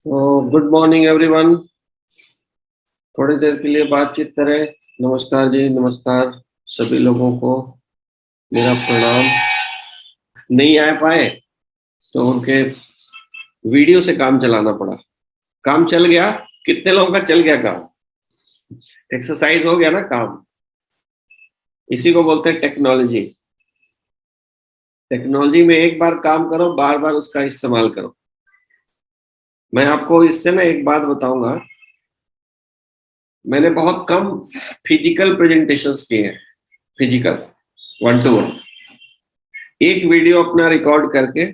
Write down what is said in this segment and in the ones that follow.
तो good morning everyone. थोड़ी देर के लिए बातचीत करें। नमस्कार जी, नमस्कार सभी लोगों को, मेरा प्रणाम। नहीं आ पाए तो उनके वीडियो से काम चलाना पड़ा। काम चल गया। कितने लोगों का चल गया काम? एक्सरसाइज हो गया ना काम। इसी को बोलते हैं टेक्नोलॉजी। टेक्नोलॉजी में एक बार काम करो, बार बार उसका इस्तेमाल करो। मैं आपको इससे ना एक बात बताऊंगा। मैंने बहुत कम फिजिकल प्रेजेंटेशंस किए हैं। फिजिकल, वन टू वन, एक वीडियो अपना रिकॉर्ड करके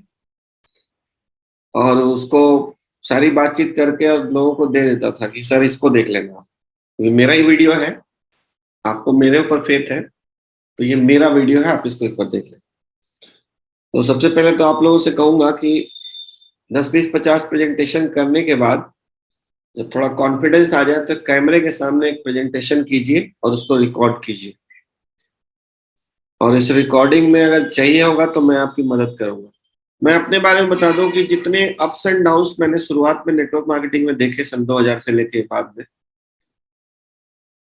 और उसको सारी बातचीत करके और लोगों को दे देता था कि सर इसको देख लेना, ये मेरा ही वीडियो है, आपको मेरे ऊपर फेथ है तो ये मेरा वीडियो है, आप इसको एक बार देख लें। तो सबसे पहले तो आप लोगों से कहूंगा कि 10 20 50 प्रेजेंटेशन करने के बाद जब थोड़ा कॉन्फिडेंस आ जाए तो कैमरे के सामने एक प्रेजेंटेशन कीजिए और उसको रिकॉर्ड कीजिए। और इस रिकॉर्डिंग में अगर चाहिए होगा तो मैं आपकी मदद करूंगा। मैं अपने बारे में बता दूं कि जितने अप्स एंड डाउन्स मैंने शुरुआत में नेटवर्क मार्केटिंग में देखे सन 2000 से लेके बाद में,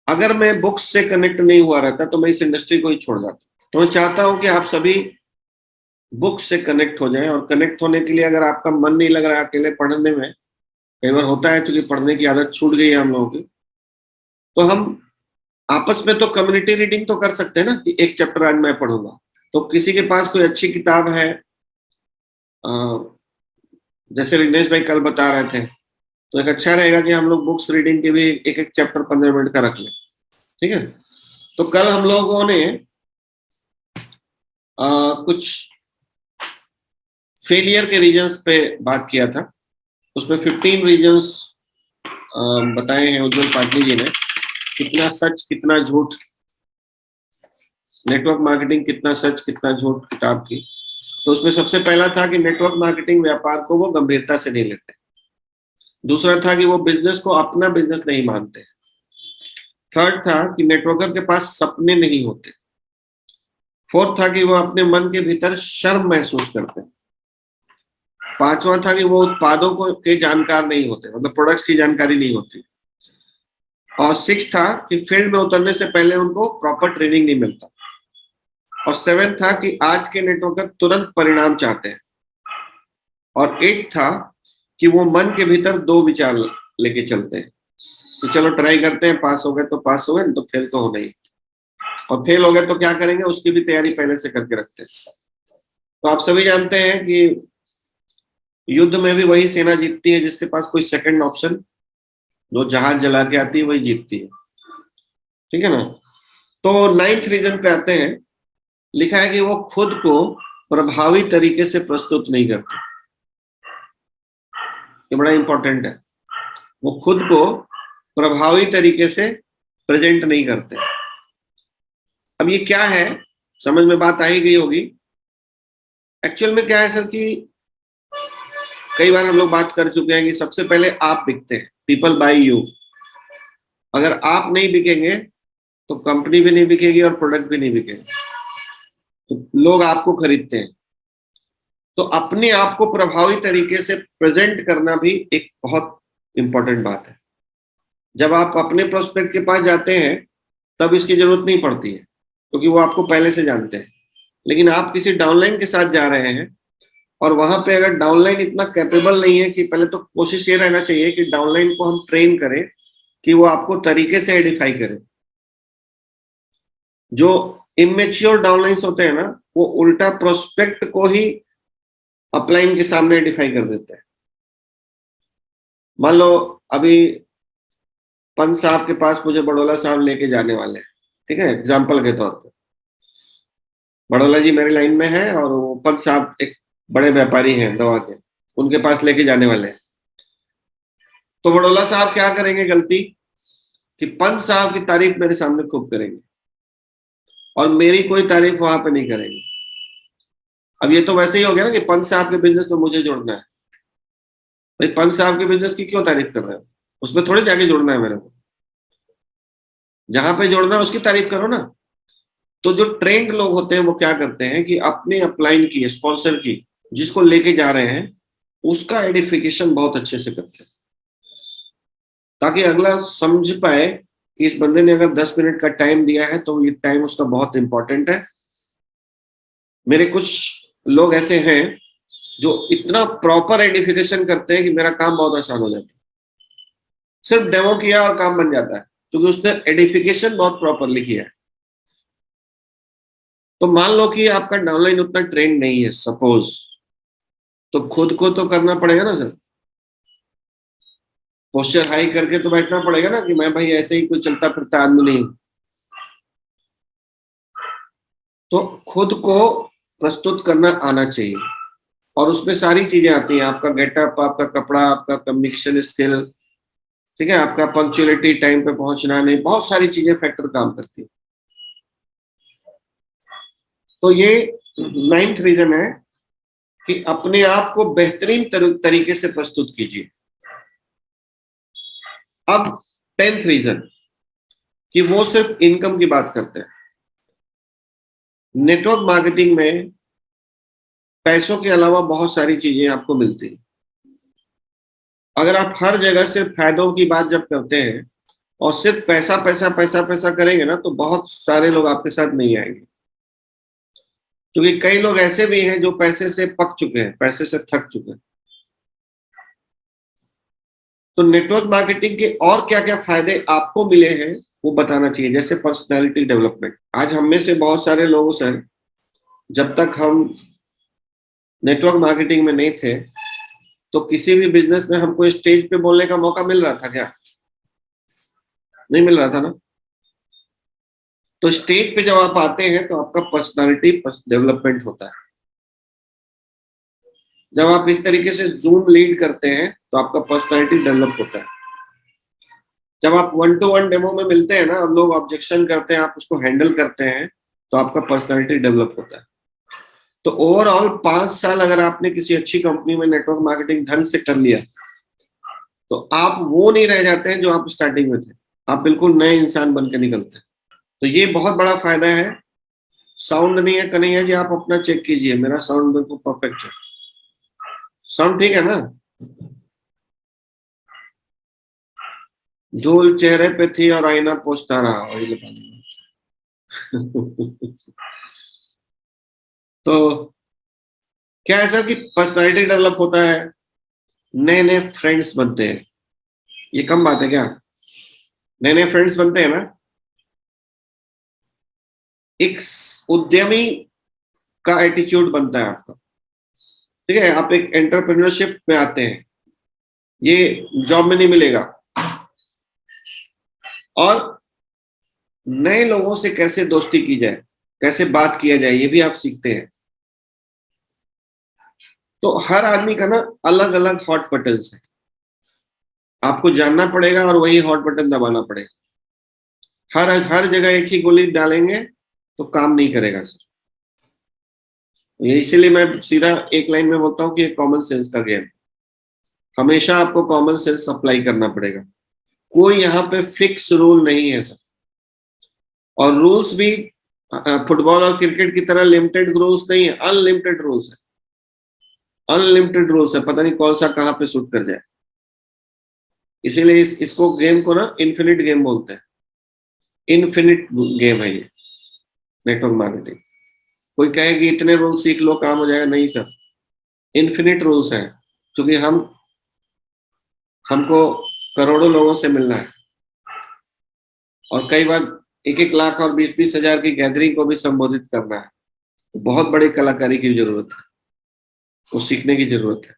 अगर मैं बुक्स से कनेक्ट नहीं हुआ रहता तो मैं इस इंडस्ट्री को ही छोड़ जाता। तो मैं चाहता हूं कि आप सभी बुक्स से कनेक्ट हो जाएं। और कनेक्ट होने के लिए अगर आपका मन नहीं लग रहा है अकेले पढ़ने में, कई बार होता है क्योंकि पढ़ने की आदत छूट गई है हम लोगों की, तो हम आपस में तो कम्युनिटी रीडिंग तो कर सकते हैं ना कि एक चैप्टर आज मैं पढ़ूंगा। तो किसी के पास कोई अच्छी किताब है, जैसे रिग्नेश भाई कल बता रहे थे, तो एक अच्छा रहेगा कि हम लोग बुक्स रीडिंग के भी एक एक चैप्टर 15 मिनट का रख लें। ठीक है। तो कल हम लोगों ने कुछ फेलियर के रीजंस पे बात किया था। उसमें 15 रीजंस बताए हैं उज्जवल पाटली जी ने। कितना सच कितना झूठ, नेटवर्क मार्केटिंग कितना सच कितना झूठ किताब की। तो उसमें सबसे पहला था कि नेटवर्क मार्केटिंग व्यापार को वो गंभीरता से नहीं लेते। दूसरा था कि वो बिजनेस को अपना बिजनेस नहीं मानते। थर्ड था कि नेटवर्कर के पास सपने नहीं होते। फोर्थ था कि वो अपने मन के भीतर शर्म महसूस करते हैं। पांचवा था कि वो उत्पादों को के जानकार नहीं होते, मतलब प्रोडक्ट्स की जानकारी नहीं होती। और सिक्स था कि फील्ड में उतरने से पहले उनको प्रॉपर ट्रेनिंग नहीं मिलता। और सेवन था कि आज के नेटवर्कर तुरंत परिणाम चाहते हैं। और एट था कि वो मन के भीतर दो विचार लेके चलते हैं कि चलो ट्राई करते हैं, पास हो गए तो पास हो गए, नहीं तो फेल तो होना ही। और फेल हो गए तो क्या करेंगे, उसकी भी तैयारी पहले से करके रखते हैं। तो आप सभी जानते हैं कि युद्ध में भी वही सेना जीतती है जिसके पास कोई सेकंड ऑप्शन, जो जहाज जला के आती है वही जीतती है। ठीक है ना। तो नाइन्थ रीजन पे आते हैं। लिखा है कि वो खुद को प्रभावी तरीके से प्रस्तुत नहीं करते। ये बड़ा इंपॉर्टेंट है। वो खुद को प्रभावी तरीके से प्रेजेंट नहीं करते। अब ये क्या है, समझ में बात आ ही गई होगी। एक्चुअल में क्या है सर कि कई बार हम लोग बात कर चुके हैं कि सबसे पहले आप बिकते हैं, पीपल बाय यू। अगर आप नहीं बिकेंगे तो कंपनी भी नहीं बिकेगी और प्रोडक्ट भी नहीं बिकेगा। तो लोग आपको खरीदते हैं। तो अपने आप को प्रभावी तरीके से प्रेजेंट करना भी एक बहुत इंपॉर्टेंट बात है। जब आप अपने प्रोस्पेक्ट के पास जाते हैं तब इसकी जरूरत नहीं पड़ती है क्योंकि वो आपको पहले से जानते हैं। लेकिन आप किसी डाउनलाइन के साथ जा रहे हैं और वहां पे अगर डाउनलाइन इतना कैपेबल नहीं है, कि पहले तो कोशिश ये रहना चाहिए कि डाउनलाइन को हम ट्रेन करें कि वो आपको तरीके से आइडेंटिफाई करे। जो इमेच्योर डाउनलाइंस होते हैं ना, वो उल्टा प्रोस्पेक्ट को ही अपलाइन के सामने आइडेंटिफाई कर देते हैं। मान लो अभी पंत साहब के पास मुझे बड़ोला साहब लेके जाने वाले हैं, ठीक है, एग्जाम्पल के तौर पर। बड़ोला जी मेरी लाइन में है और वो पंत साहब एक बड़े व्यापारी हैं दवा के, उनके पास लेके जाने वाले हैं। तो बड़ोला साहब क्या करेंगे गलती, कि पंत साहब की तारीफ मेरे सामने खूब करेंगे और मेरी कोई तारीफ वहां पे नहीं करेंगे। अब ये तो वैसे ही हो गया ना कि पंत साहब के बिजनेस में मुझे जोड़ना है। भाई पंत साहब के बिजनेस की क्यों तारीफ कर रहे हो, उसमें थोड़ी जाके जोड़ना है मेरे को। जहां पे जोड़ना है उसकी तारीफ करो ना। तो जो ट्रेंड लोग होते हैं वो क्या करते हैं कि अपने अपलाइन की, स्पॉन्सर की, जिसको लेके जा रहे हैं, उसका एडिफिकेशन बहुत अच्छे से करते हैं, ताकि अगला समझ पाए कि इस बंदे ने अगर 10 मिनट का टाइम दिया है तो ये टाइम उसका बहुत इंपॉर्टेंट है। मेरे कुछ लोग ऐसे हैं जो इतना प्रॉपर एडिफिकेशन करते हैं कि मेरा काम बहुत आसान हो जाता है। सिर्फ डेमो किया और काम बन जाता है, क्योंकि उसने एडिफिकेशन बहुत प्रॉपरली किया है। तो मान लो कि आपका डाउनलाइन उतना ट्रेंड नहीं है सपोज, तो खुद को तो करना पड़ेगा ना सर, पोस्चर हाई करके तो बैठना पड़ेगा ना कि मैं भाई ऐसे ही कोई चलता फिरता आदमी नहीं हूं। तो खुद को प्रस्तुत करना आना चाहिए, और उसमें सारी चीजें आती हैं, आपका गेटअप, आपका कपड़ा, आपका कम्युनिकेशन स्किल, ठीक है, आपका पंक्चुअलिटी, टाइम पे पहुंचना, नहीं, बहुत सारी चीजें फैक्टर काम करती है। तो ये 9th रीजन है कि अपने आप को बेहतरीन तरीके से प्रस्तुत कीजिए। अब 10th रीजन कि वो सिर्फ इनकम की बात करते हैं। नेटवर्क मार्केटिंग में पैसों के अलावा बहुत सारी चीजें आपको मिलती हैं। अगर आप हर जगह सिर्फ फायदों की बात जब करते हैं और सिर्फ पैसा पैसा पैसा पैसा करेंगे ना, तो बहुत सारे लोग आपके साथ नहीं आएंगे, क्योंकि कई लोग ऐसे भी हैं जो पैसे से पक चुके हैं, पैसे से थक चुके हैं। तो नेटवर्क मार्केटिंग के और क्या क्या फायदे आपको मिले हैं वो बताना चाहिए, जैसे पर्सनालिटी डेवलपमेंट। आज हम में से बहुत सारे लोगों से, जब तक हम नेटवर्क मार्केटिंग में नहीं थे, तो किसी भी बिजनेस में हमको स्टेज पे बोलने का मौका मिल रहा था क्या? नहीं मिल रहा था ना। तो स्टेज पे जब आप आते हैं तो आपका पर्सनालिटी डेवलपमेंट होता है। जब आप इस तरीके से जूम लीड करते हैं तो आपका पर्सनालिटी डेवलप होता है। जब आप 1-to-1 डेमो में मिलते हैं ना और लोग ऑब्जेक्शन करते हैं, आप उसको हैंडल करते हैं, तो आपका पर्सनालिटी डेवलप होता है। तो ओवरऑल 5 साल अगर आपने किसी अच्छी कंपनी में नेटवर्क मार्केटिंग ढंग से कर लिया, तो आप वो नहीं रह जाते हैं जो आप स्टार्टिंग में थे, आप बिल्कुल नए इंसान बन के निकलते हैं। तो ये बहुत बड़ा फायदा है। साउंड नहीं है कन्हैया जी, आप अपना चेक कीजिए, मेरा साउंड बिल्कुल परफेक्ट है। साउंड ठीक है ना? धूल चेहरे पे थी और आईना पोंछता रहा, वही पानी। तो क्या ऐसा कि पर्सनालिटी डेवलप होता है, नए नए फ्रेंड्स बनते हैं, ये कम बात है क्या? नए नए फ्रेंड्स बनते हैं ना। एक उद्यमी का एटीट्यूड बनता है आपका, ठीक है, आप एक एंटरप्रेन्योरशिप में आते हैं, ये जॉब में नहीं मिलेगा। और नए लोगों से कैसे दोस्ती की जाए, कैसे बात किया जाए, ये भी आप सीखते हैं। तो हर आदमी का ना अलग अलग हॉट बटन्स है, आपको जानना पड़ेगा और वही हॉट बटन दबाना पड़ेगा। हर हर जगह एक ही गोली डालेंगे तो काम नहीं करेगा सर। ये इसीलिए मैं सीधा एक लाइन में बोलता हूँ कि ये कॉमन सेंस का गेम। हमेशा आपको कॉमन सेंस अप्लाई करना पड़ेगा। कोई यहाँ पे फिक्स रूल नहीं है सर, और रूल्स भी फुटबॉल और क्रिकेट की तरह लिमिटेड रूल्स नहीं है, अनलिमिटेड रूल्स है। अनलिमिटेड रूल्स है, पता नहीं कौन सा कहाँ पे सूट कर जाए। इसीलिए इसको गेम को ना इन्फिनिट गेम बोलते हैं। इन्फिनिट गेम है ये नेटवर्क मार्केटिंग। कोई कहे कि इतने रूल सीख लो काम हो जाएगा, नहीं सर, इन्फिनिट रूल्स हैं, क्योंकि हमको करोड़ों लोगों से मिलना है, और कई बार 1-1 लाख और 20-20 हजार की गैदरिंग को भी संबोधित करना है। तो बहुत बड़ी कलाकारी की जरूरत है, वो सीखने की जरूरत है।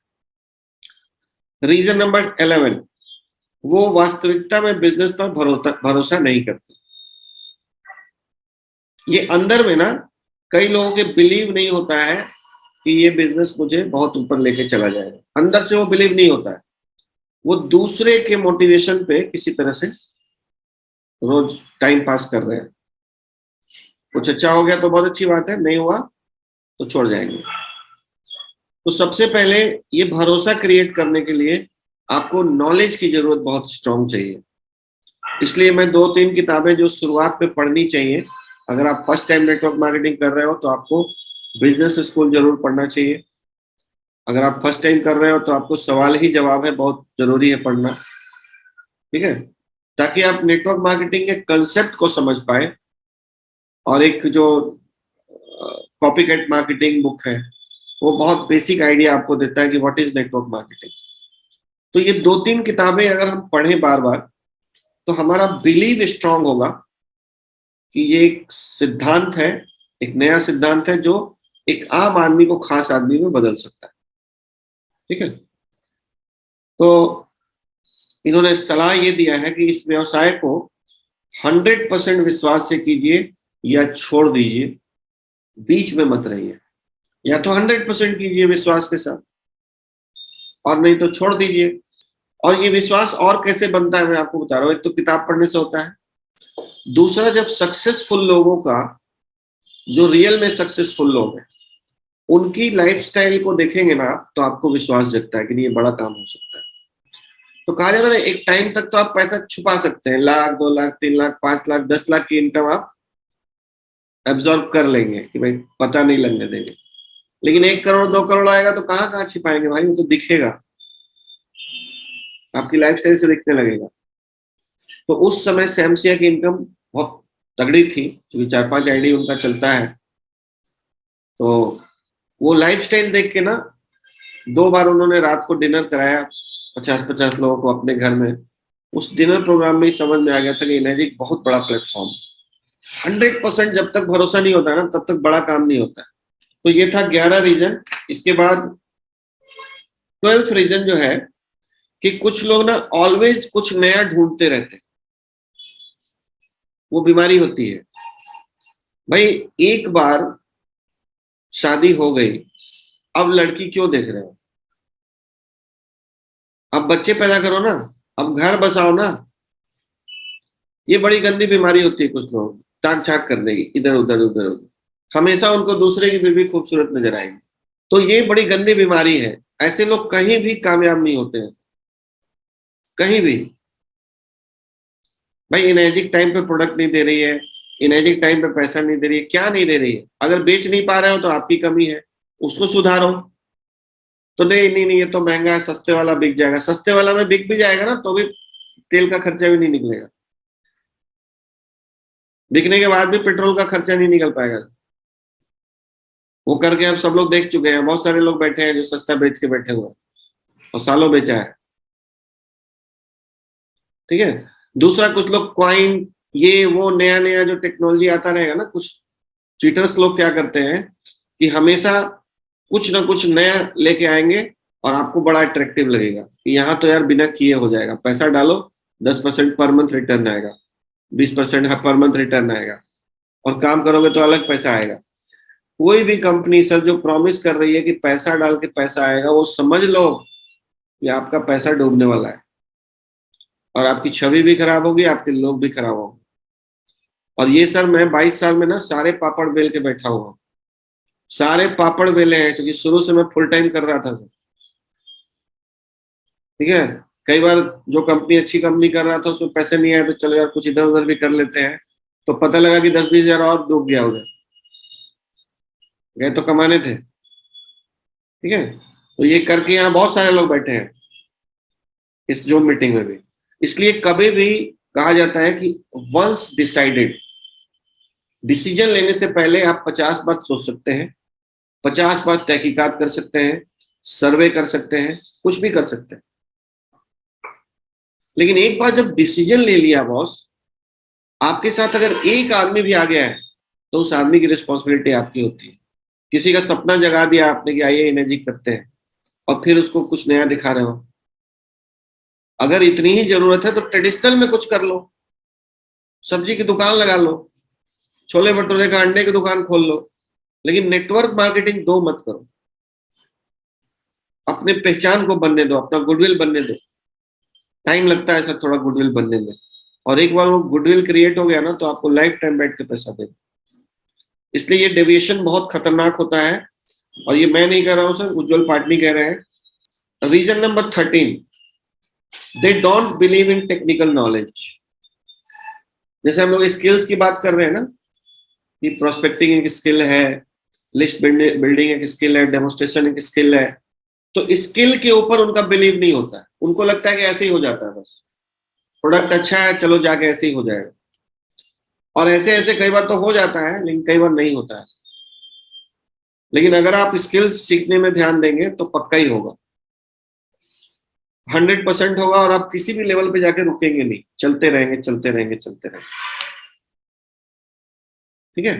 रीजन नंबर 11, वो वास्तविकता में बिजनेस पर भरोसा नहीं करते। ये अंदर में ना कई लोगों के बिलीव नहीं होता है कि ये बिजनेस मुझे बहुत ऊपर लेके चला जाएगा, अंदर से वो बिलीव नहीं होता है। वो दूसरे के मोटिवेशन पे किसी तरह से रोज टाइम पास कर रहे हैं। कुछ अच्छा हो गया तो बहुत अच्छी बात है, नहीं हुआ तो छोड़ जाएंगे। तो सबसे पहले ये भरोसा क्रिएट करने के लिए आपको नॉलेज की जरूरत बहुत स्ट्रांग चाहिए। इसलिए मैं 2-3 किताबें जो शुरुआत पे पढ़नी चाहिए, अगर आप फर्स्ट टाइम नेटवर्क मार्केटिंग कर रहे हो तो आपको बिजनेस स्कूल जरूर पढ़ना चाहिए। अगर आप फर्स्ट टाइम कर रहे हो तो आपको सवाल ही जवाब है, बहुत जरूरी है पढ़ना, ठीक है, ताकि आप नेटवर्क मार्केटिंग के कंसेप्ट को समझ पाए। और एक जो कॉपी कैट मार्केटिंग बुक है, वो बहुत बेसिक आइडिया आपको देता है कि व्हाट इज नेटवर्क मार्केटिंग। तो ये 2-3 किताबें अगर हम पढ़ें बार बार, तो हमारा बिलीव स्ट्रांग होगा कि ये एक सिद्धांत है, एक नया सिद्धांत है जो एक आम आदमी को खास आदमी में बदल सकता है, ठीक है। तो इन्होंने सलाह ये दिया है कि इस व्यवसाय को 100% विश्वास से कीजिए या छोड़ दीजिए, बीच में मत रहिए। या तो 100% कीजिए विश्वास के साथ, और नहीं तो छोड़ दीजिए। और ये विश्वास और कैसे बनता है मैं आपको बता रहा हूँ। एक तो किताब पढ़ने से होता है, दूसरा जब सक्सेसफुल लोगों का, जो रियल में सक्सेसफुल लोग हैं, उनकी लाइफस्टाइल को देखेंगे ना आप, तो आपको विश्वास जगता है कि नहीं ये बड़ा काम हो सकता है। तो कहा जाता है ना, एक टाइम तक तो आप पैसा छुपा सकते हैं, 1 लाख 2 लाख 3 लाख 5 लाख 10 लाख की इनकम आप एब्जॉर्ब कर लेंगे कि भाई पता नहीं लगने देंगे। लेकिन 1 करोड़ 2 करोड़ आएगा तो कहाँ कहाँ छिपाएंगे भाई, वो तो दिखेगा, आपकी लाइफस्टाइल से दिखने लगेगा। तो उस समय सैमसिया की इनकम बहुत तगड़ी थी, क्योंकि 4-5 आईडी उनका चलता है। तो वो लाइफस्टाइल देख के ना, 2 बार उन्होंने रात को डिनर कराया 50-50 लोगों को अपने घर में। उस डिनर प्रोग्राम में ही समझ में आ गया था कि एनर्जी एक बहुत बड़ा प्लेटफॉर्म। 100% जब तक भरोसा नहीं होता ना, तब तक बड़ा काम नहीं होता। तो ये था 11 रीजन। इसके बाद 12th रीजन जो है कि कुछ लोग ना ऑलवेज कुछ नया ढूंढते रहते हैं, वो बीमारी होती है भाई। एक बार शादी हो गई, अब लड़की क्यों देख रहे हो, अब बच्चे पैदा करो ना, अब घर बसाओ ना। ये बड़ी गंदी बीमारी होती है कुछ लोग, ताक झाक करने की, इधर उधर उधर उधर, हमेशा उनको दूसरे की बीवी खूबसूरत नजर आएगी। तो ये बड़ी गंदी बीमारी है। ऐसे लोग कहीं भी कामयाब नहीं होते हैं, कहीं भी। भाई इनर्जिक टाइम पे प्रोडक्ट नहीं दे रही है, इनर्जिक टाइम पे पैसा नहीं दे रही है, क्या नहीं दे रही है? अगर बेच नहीं पा रहे हो तो आपकी कमी है, उसको सुधारो। तो नहीं नहीं नहीं, ये तो महंगा है, सस्ते वाला बिक जाएगा। सस्ते वाला में बिक भी जाएगा ना, तो भी तेल का खर्चा भी नहीं निकलेगा, बिकने के बाद भी पेट्रोल का खर्चा नहीं निकल पाएगा। वो करके अब सब लोग देख चुके हैं, बहुत सारे लोग बैठे हैं जो सस्ता बेच के बैठे हुए हैं, और सालों बेचा है, ठीक है। दूसरा, कुछ लोग क्वाइन, ये वो नया नया जो टेक्नोलॉजी आता रहेगा ना, कुछ चीटर्स लोग क्या करते हैं कि हमेशा कुछ ना कुछ नया लेके आएंगे, और आपको बड़ा अट्रैक्टिव लगेगा कि यहाँ तो यार बिना किए हो जाएगा, पैसा डालो, 10% पर मंथ रिटर्न आएगा, 20% पर मंथ रिटर्न आएगा, और काम करोगे तो अलग पैसा आएगा। कोई भी कंपनी सर जो प्रॉमिस कर रही है कि पैसा डाल के पैसा आएगा, वो समझ लो कि आपका पैसा डूबने वाला है, और आपकी छवि भी खराब होगी, आपके लोग भी खराब होंगे। और ये सर मैं 22 साल में ना सारे पापड़ बेल के बैठा हुआ हूँ, सारे पापड़ बेले हैं, क्योंकि शुरू से मैं फुल टाइम कर रहा था सर, ठीक है। कई बार जो कंपनी अच्छी कंपनी कर रहा था उसमें पैसे नहीं आए, तो चलो यार कुछ इधर उधर भी कर लेते हैं, तो पता लगा कि 10-20 हजार और डूब गया उधर, गए तो कमाने थे, ठीक है। तो ये करके यहाँ बहुत सारे लोग बैठे हैं इस जूम मीटिंग में भी। इसलिए कभी भी कहा जाता है कि वंस डिसाइडेड, डिसीजन लेने से पहले आप 50 बार सोच सकते हैं, 50 बार तहकीकात कर सकते हैं, सर्वे कर सकते हैं, कुछ भी कर सकते हैं। लेकिन एक बार जब डिसीजन ले लिया बॉस, आपके साथ अगर एक आदमी भी आ गया है, तो उस आदमी की रिस्पॉन्सिबिलिटी आपकी होती है। किसी का सपना जगा दिया आपने कि आइए इनर्जी करते हैं, और फिर उसको कुछ नया दिखा रहे हो। अगर इतनी ही जरूरत है तो ट्रेडिशनल में कुछ कर लो, सब्जी की दुकान लगा लो, छोले भटूरे का अंडे की दुकान खोल लो, लेकिन नेटवर्क मार्केटिंग दो मत करो। अपने पहचान को बनने दो, अपना गुडविल बनने दो। टाइम लगता है सर थोड़ा गुडविल बनने में, और एक बार वो गुडविल क्रिएट हो गया ना, तो आपको लाइफ टाइम बैठ के पैसा देगा। इसलिए ये डेविएशन बहुत खतरनाक होता है, और ये मैं नहीं कह रहा हूं सर, उज्जवल पाटनी कह रहे हैं। Reason number 13, they don't believe in technical knowledge. जैसे हम लोग स्किल्स की बात कर रहे हैं ना, कि प्रोस्पेक्टिंग एक स्किल है, लिस्ट बिल्डिंग एक स्किल है, डेमोस्ट्रेशन एक स्किल है, तो स्किल के ऊपर उनका बिलीव नहीं होता है, उनको लगता है कि ऐसे ही हो जाता है, बस प्रोडक्ट अच्छा है चलो जाके ऐसे ही हो जाएगा। और ऐसे ऐसे कई बार तो हो जाता है लेकिन कई बार नहीं होता है। लेकिन अगर आप स्किल सीखने में ध्यान देंगे तो पक्का ही होगा, 100% होगा, और आप किसी भी लेवल पे जाके रुकेंगे नहीं, चलते रहेंगे चलते रहेंगे चलते रहेंगे। ठीक है,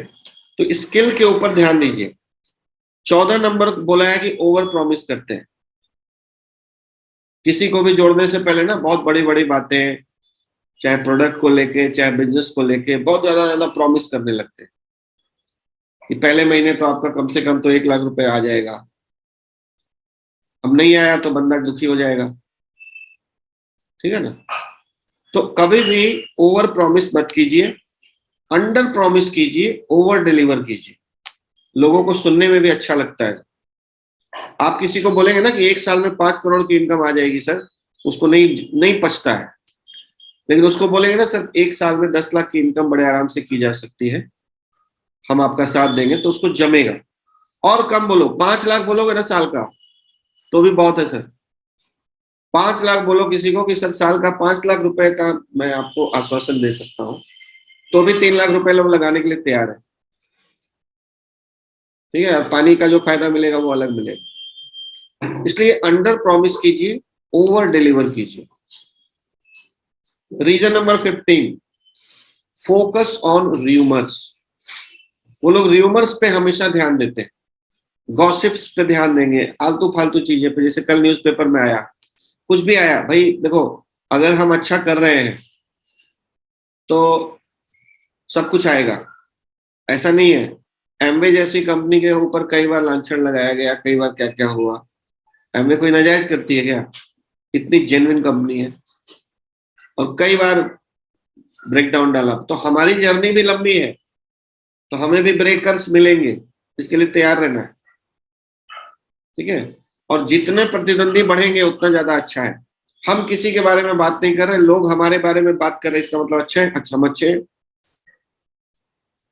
तो स्किल के ऊपर ध्यान दीजिए। 14 नंबर बोला है कि ओवर प्रॉमिस करते हैं। किसी को भी जोड़ने से पहले ना बहुत बड़ी बड़ी बातें, चाहे प्रोडक्ट को लेके चाहे बिजनेस को लेके, बहुत ज्यादा ज्यादा प्रॉमिस करने लगते हैं कि पहले महीने तो आपका कम से कम तो 1 लाख रुपए आ जाएगा। अब नहीं आया तो बंदा दुखी हो जाएगा। ठीक है ना, तो कभी भी ओवर प्रॉमिस मत कीजिए, अंडर प्रॉमिस कीजिए, ओवर डिलीवर कीजिए। लोगों को सुनने में भी अच्छा लगता है। आप किसी को बोलेंगे ना कि 1 साल में 5 करोड़ की इनकम आ जाएगी सर, उसको नहीं नहीं पचता है। लेकिन उसको बोलेंगे ना सर 1 साल में 10 लाख की इनकम बड़े आराम से की जा सकती है, हम आपका साथ देंगे, तो उसको जमेगा। और कम बोलो, 5 लाख बोलोगे ना साल का तो भी बहुत है सर। 5 लाख बोलो किसी को कि सर साल का 5 लाख रुपए का मैं आपको आश्वासन दे सकता हूँ, तो भी 3 लाख रुपए लोग लगाने के लिए तैयार है। ठीक है, पानी का जो फायदा मिलेगा वो अलग मिलेगा। इसलिए अंडर प्रॉमिस कीजिए, ओवर डिलीवर कीजिए। Reason number 15, focus on rumours. वो लोग र्यूमर्स पे हमेशा ध्यान देते हैं, गॉसिप्स पे ध्यान देंगे, आलतू फालतू चीजें पे। जैसे कल न्यूज़पेपर में आया, कुछ भी आया, भाई देखो अगर हम अच्छा कर रहे हैं तो सब कुछ आएगा, ऐसा नहीं है। एमवे जैसी कंपनी के ऊपर कई बार लांछन लगाया गया, कई बार क्या क्या हुआ। एमवे कोई नाजायज करती है क्या? इतनी जेन्युइन कंपनी है, और कई बार ब्रेक डाउन डाला। तो हमारी जर्नी भी लंबी है, तो हमें भी ब्रेकर्स मिलेंगे, इसके लिए तैयार रहना है। ठीक है, और जितने प्रतिद्वंदी बढ़ेंगे उतना ज्यादा अच्छा है। हम किसी के बारे में बात नहीं कर रहे, लोग हमारे बारे में बात कर रहे हैं, इसका मतलब अच्छे है, अच्छा हम अच्छे हैं।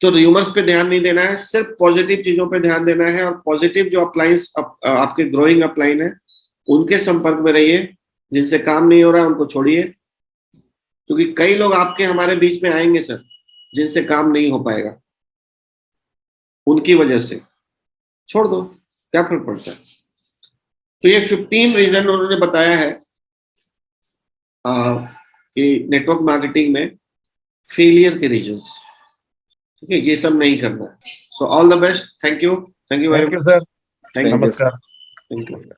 तो र्यूमर्स पे ध्यान नहीं देना है, सिर्फ पॉजिटिव चीजों पे ध्यान देना है। और पॉजिटिव जो अपलाइंस आपके ग्रोइंग अपलाइन है उनके संपर्क में रहिए, जिनसे काम नहीं हो रहा उनको छोड़िए। क्योंकि कई लोग आपके हमारे बीच में आएंगे सर जिनसे काम नहीं हो पाएगा, उनकी वजह से छोड़ दो, क्या फर्क पड़ता है। तो ये 15 रीजन उन्होंने बताया है कि नेटवर्क मार्केटिंग में फेलियर के रीजंस। ठीक है, ये सब नहीं करना है। So all the best, thank you, thank you very thank you much, sir, thank you, नमस्कार। Thank you.